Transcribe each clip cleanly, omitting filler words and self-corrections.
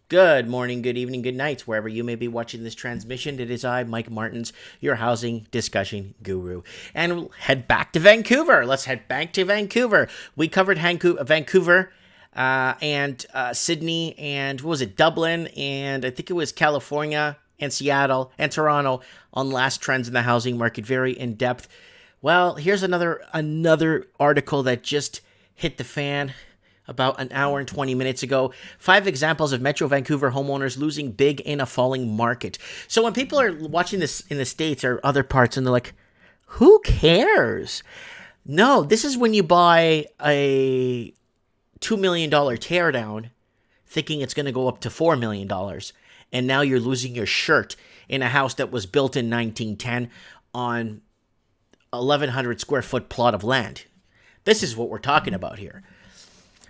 Good morning, good evening, good night, wherever you may be watching this transmission. It is I, Mike Martins, your housing discussion guru. And we'll head back to Vancouver. Let's head back to Vancouver. We covered Vancouver and Sydney and, what was it, Dublin, and I think it was California and Seattle and Toronto on last trends in the housing market, very in-depth. Well, here's another article that just hit the fan about an hour and 20 minutes ago. 5 examples of Metro Vancouver homeowners losing big in a falling market. So when people are watching this in the States or other parts and they're like, who cares? No, this is when you buy a $2 million teardown thinking it's going to go up to $4 million. And now you're losing your shirt in a house that was built in 1910 on 1,100 square foot plot of land. This is what we're talking about here.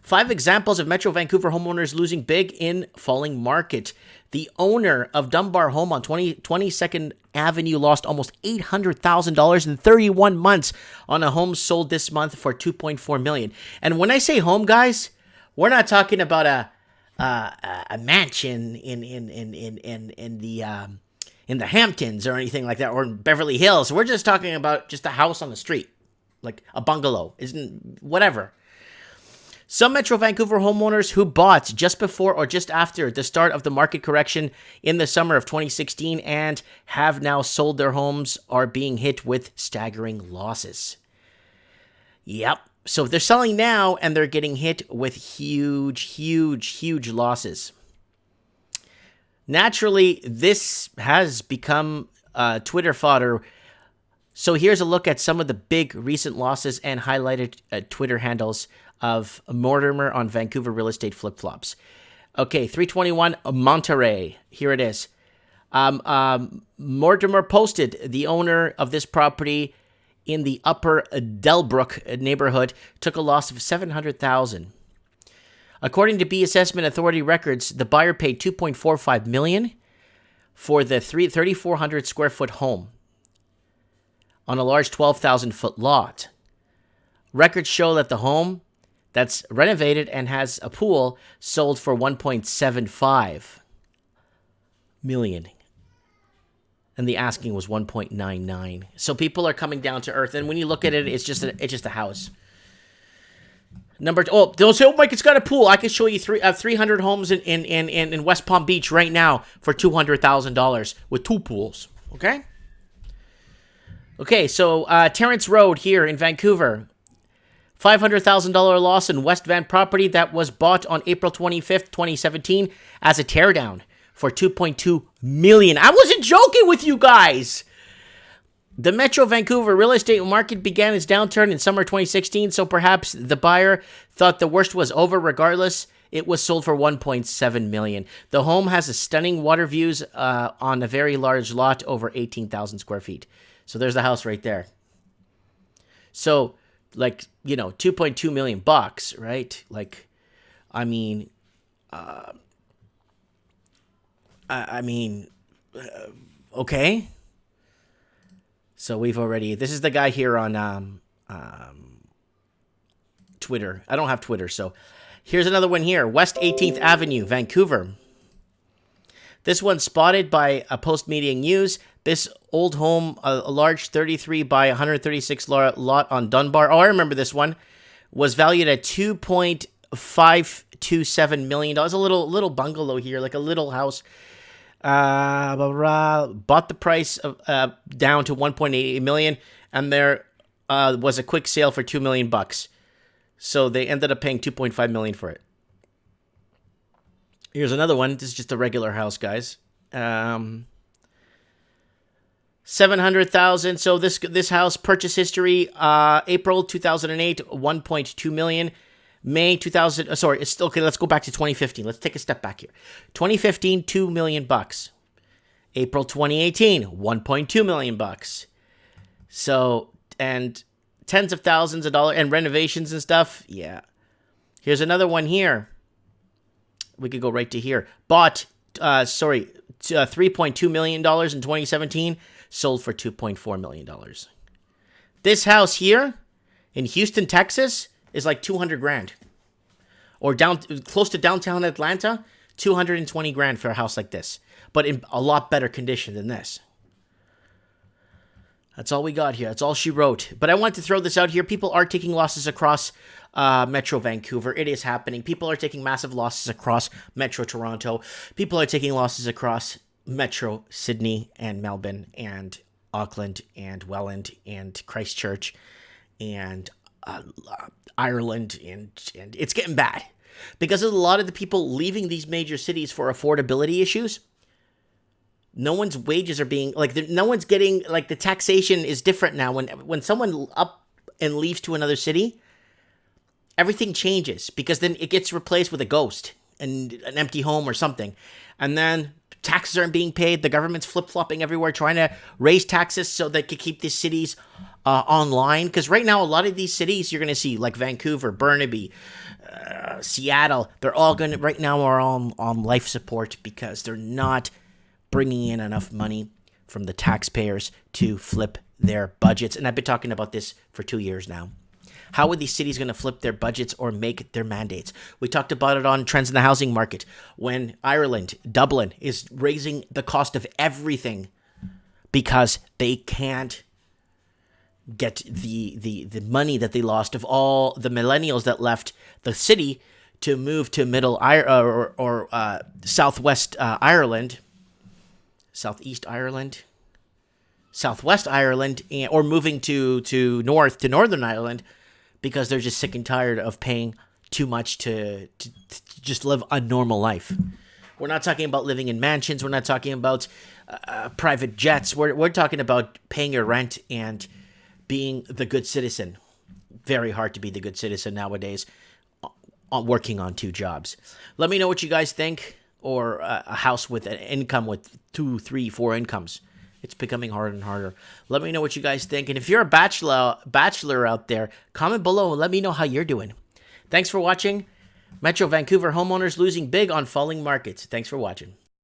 5 examples of Metro Vancouver homeowners losing big in falling market. The owner of Dunbar Home on 22nd Avenue lost almost $800,000 in 31 months on a home sold this month for $2.4 million. And when I say home, guys, we're not talking about a mansion in the Hamptons or anything like that, or in Beverly Hills. We're just talking about just a house on the street, like a bungalow, isn't whatever. Some Metro Vancouver homeowners who bought just before or just after the start of the market correction in the summer of 2016 and have now sold their homes are being hit with staggering losses. Yep. So they're selling now and they're getting hit with huge losses. Naturally, this has become Twitter fodder. So here's a look at some of the big recent losses and highlighted Twitter handles of Mortimer on Vancouver real estate flip-flops. Okay, 321 Monterey. Here it is. Mortimer posted, the owner of this property in the Upper Delbrook neighborhood took a loss of $700,000. According to B Assessment Authority records, the buyer paid $2.45 million for the 3,400 square foot home on a large 12,000 foot lot. Records show that the home that's renovated and has a pool sold for $1.75 million. And the asking was $1.99. So people are coming down to earth. And when you look at it, it's just a house. Don't say, oh, Mike, it's got a pool. I can show you 300 homes in West Palm Beach right now for $200,000 with 2 pools. Okay? Okay, so Terrence Road here in Vancouver. $500,000 loss in West Van property that was bought on April 25th, 2017 as a teardown for $2.2 million. I wasn't joking with you guys. The Metro Vancouver real estate market began its downturn in summer 2016, so perhaps the buyer thought the worst was over. Regardless, it was sold for $1.7 million. The home has a stunning water views on a very large lot over 18,000 square feet. So there's the house right there. So, like, you know, $2.2 million bucks, right? Like, I mean, okay. So this is the guy here on Twitter. I don't have Twitter, so here's another one here. West 18th Avenue, Vancouver. This one's spotted by a Post Media News. This old home, a large 33 by 136 lot on Dunbar. Oh, I remember this one. Was valued at $2.527 million. A little bungalow here, like a little house. Bought the price down to $1.88 million, and there was a quick sale for $2 million bucks. So they ended up paying $2.5 million for it. Here's another one. This is just a regular house, guys. $700,000. So this house purchase history, April 2008, $1.2 million. May 2000. Sorry, it's okay. Let's go back to 2015. Let's take a step back here. 2015, $2 million bucks. April 2018, $1.2 million bucks. So, and tens of thousands of dollars and renovations and stuff. Yeah. Here's another one here. We could go right to here. Bought, $3.2 million in 2017. Sold for $2.4 million. This house here in Houston, Texas, is like $200,000. Or down close to downtown Atlanta, $220 grand for a house like this, but in a lot better condition than this. That's all we got here. That's all she wrote. But I want to throw this out here. People are taking losses across Metro Vancouver. It is happening. People are taking massive losses across Metro Toronto. People are taking losses across Metro Sydney and Melbourne and Auckland and Welland and Christchurch and Ireland. And it's getting bad because of a lot of the people leaving these major cities for affordability issues. No one's wages are being, no one's getting, the taxation is different now. When someone up and leaves to another city, everything changes because then it gets replaced with a ghost and an empty home or something. And then taxes aren't being paid. The government's flip-flopping everywhere, trying to raise taxes so they can keep these cities online. Because right now, a lot of these cities you're going to see, like Vancouver, Burnaby, Seattle, they're all going to, right now, are on life support because they're not bringing in enough money from the taxpayers to flip their budgets. And I've been talking about this for 2 years now. How are these cities going to flip their budgets or make their mandates? We talked about it on Trends in the Housing Market when Ireland, Dublin, is raising the cost of everything because they can't get the money that they lost of all the millennials that left the city to move to Southwest Ireland, Southeast Ireland, Southwest Ireland, or moving to Northern Ireland because they're just sick and tired of paying too much to just live a normal life. We're not talking about living in mansions. We're not talking about private jets. We're talking about paying your rent and being the good citizen. Very hard to be the good citizen nowadays, working on 2 jobs. Let me know what you guys think. Or a house with an income with 2, 3, 4 incomes. It's becoming harder and harder. Let me know what you guys think. And if you're a bachelor out there, comment below and let me know how you're doing. Thanks for watching. Metro Vancouver homeowners losing big on falling markets. Thanks for watching.